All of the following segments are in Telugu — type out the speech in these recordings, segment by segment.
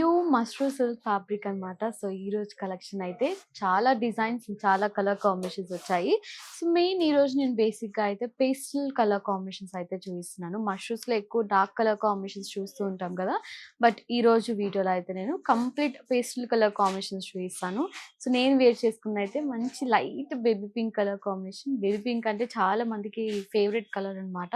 ప్యూ మష్రూ సిల్క్ ఫ్యాబ్రిక్ అనమాట. సో, ఈరోజు కలెక్షన్ అయితే చాలా డిజైన్స్, చాలా కలర్ కాంబినేషన్స్ వచ్చాయి. సో, మెయిన్ ఈరోజు నేను బేసిక్‌గా అయితే పేస్టల్ కలర్ కాంబినేషన్స్ అయితే చూపిస్తున్నాను. మష్రూస్‌లో ఎక్కువ డార్క్ కలర్ కాంబినేషన్స్ చూస్తూ ఉంటాం కదా! బట్ ఈరోజు వీడియోలో అయితే నేను కంప్లీట్ పేస్టల్ కలర్ కాంబినేషన్స్ చూపిస్తాను. సో, నేను వేర్ చేసుకుందైతే మంచి light baby pink colour combination. Baby pink అంటే చాలా మందికి ఫేవరెట్ కలర్ అనమాట.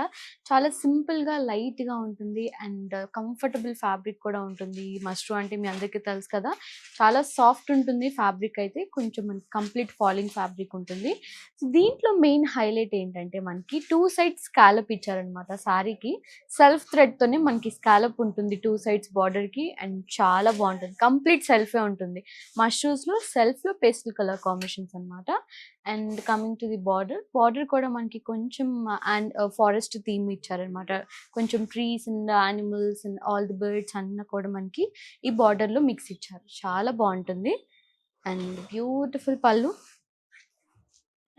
చాలా సింపుల్‌గా, లైట్‌గా ఉంటుంది అండ్ కంఫర్టబుల్ ఫ్యాబ్రిక్ కూడా ఉంటుంది. మష్రూ అంటే మీ అందరికీ తెలుసు కదా! చాలా సాఫ్ట్ ఉంటుంది ఫ్యాబ్రిక్ అయితే. కొంచెం మనకి కంప్లీట్ ఫాలింగ్ ఫ్యాబ్రిక్ ఉంటుంది. సో, దీంట్లో మెయిన్ హైలైట్ ఏంటంటే మనకి 2 సైడ్స్ స్కాలప్ ఇచ్చారనమాట శారీకి. సెల్ఫ్ థ్రెడ్‌తోనే మనకి స్కాలప్ ఉంటుంది 2 సైడ్స్ బార్డర్‌కి అండ్ చాలా బావుంటుంది. కంప్లీట్ సెల్ఫే ఉంటుంది. మష్రూస్‌లో సెల్ఫ్‌లో పేస్టల్ కలర్ కాంబినేషన్స్ అనమాట. And coming to the border, border కూడా మనకి కొంచెం ఫారెస్ట్ థీమ్ ఇచ్చారనమాట. కొంచెం trees and animals and all the birds అన్నీ కూడా మనకి ఈ బార్డర్‌లో మిక్స్ ఇచ్చారు. చాలా బావుంటుంది. అండ్ బ్యూటిఫుల్ పళ్ళు.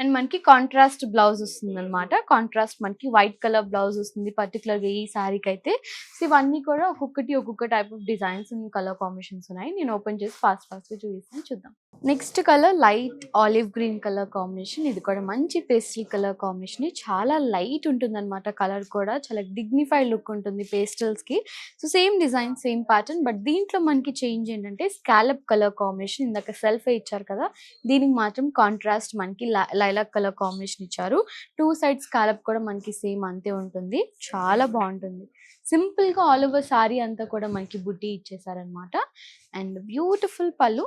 అండ్ మనకి కాంట్రాస్ట్ బ్లౌజ్ వస్తుందనమాట. కాంట్రాస్ట్ మనకి వైట్ కలర్ బ్లౌజ్ వస్తుంది పర్టికులర్‌గా ఈ శారీకైతే. సో, ఇవన్నీ కూడా ఒక్కొక్క type of designs and colour combinations ఉన్నాయి. నేను ఓపెన్ చేసి ఫాస్ట్‌గా చూపిస్తాను, చూద్దాం. Next colour light olive green colour combination. ఇది కూడా మంచి పేస్టల్ కలర్ కాంబినేషన్. చాలా లైట్ ఉంటుందన్నమాట. కలర్ కూడా చాలా డిగ్నిఫైడ్ లుక్ ఉంటుంది పేస్టల్స్‌కి. So, same design, same pattern, but దీంట్లో మనకి చేంజ్ ఏంటంటే స్కాలప్ కలర్ కాంబినేషన్. ఇందాక సెల్ఫే ఇచ్చారు కదా! దీనికి మాత్రం కాంట్రాస్ట్ మనకి లైలాక్ కలర్ కాంబినేషన్ ఇచ్చారు. 2 సైడ్స్ స్కాలప్ కూడా మనకి సేమ్ అంతే ఉంటుంది. చాలా బాగుంటుంది. సింపుల్‌గా ఆల్ ఓవర్ సారీ అంతా కూడా మనకి బుట్టి ఇచ్చేసారనమాట. అండ్ బ్యూటిఫుల్ పళ్ళు.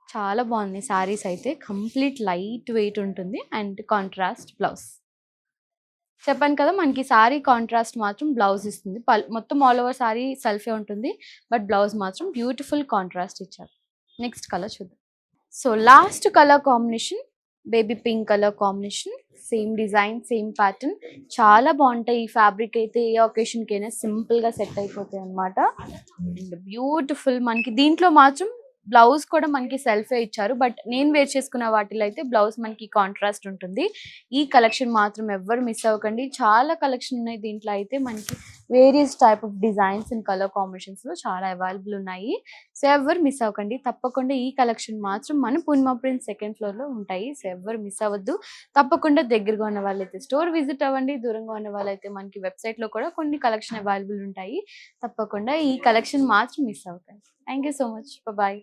చాలా బాగున్నాయి సారీస్ అయితే. కంప్లీట్ లైట్ వెయిట్ ఉంటుంది అండ్ కాంట్రాస్ట్ బ్లౌజ్. చెప్పాను కదా! మనకి సారీ కాంట్రాస్ట్ మాత్రం బ్లౌజ్ ఇస్తుంది. మొత్తం ఆల్ ఓవర్ సారీ సెల్ఫే ఉంటుంది. బట్ బ్లౌజ్ మాత్రం బ్యూటిఫుల్ కాంట్రాస్ట్ ఇచ్చారు. నెక్స్ట్ కలర్ చూద్దాం. So, last colour combination baby pink colour combination. Same design, same pattern. చాలా బాగుంటాయి. ఈ ఫ్యాబ్రిక్ అయితే ఏ ఒకేషన్‌కైనా సింపుల్‌గా సెట్ అయిపోతాయి అనమాట. అండ్ బ్యూటిఫుల్ మనకి దీంట్లో మాత్రం బ్లౌజ్ కూడా మనకి సెల్ఫే ఇచ్చారు. బట్ నేను వేర్ చేసుకున్న వాటిలో అయితే బ్లౌజ్ మనకి కాంట్రాస్ట్ ఉంటుంది. ఈ కలెక్షన్ మాత్రం ఎవ్వరు మిస్ అవ్వకండి. చాలా కలెక్షన్ ఉన్నాయి దీంట్లో అయితే. మనకి various type of designs and colour కాంబినేషన్స్‌లో చాలా అవైలబుల్ ఉన్నాయి. సో, ఎవ్వరు మిస్ అవ్వకండి. తప్పకుండా ఈ కలెక్షన్ మాత్రం మన పూర్ణిమ ప్రింట్స్ సెకండ్ ఫ్లోర్‌లో ఉంటాయి. సో, ఎవ్వరు మిస్ అవ్వద్దు. తప్పకుండా దగ్గరగా ఉన్న వాళ్ళైతే స్టోర్ విజిట్ అవ్వండి. దూరంగా ఉన్న వాళ్ళైతే మనకి వెబ్‌సైట్‌లో కూడా కొన్ని కలెక్షన్ అవైలబుల్ ఉంటాయి. తప్పకుండా ఈ కలెక్షన్ మాత్రం మిస్ అవ్వకండి. Thank you so much. Bye.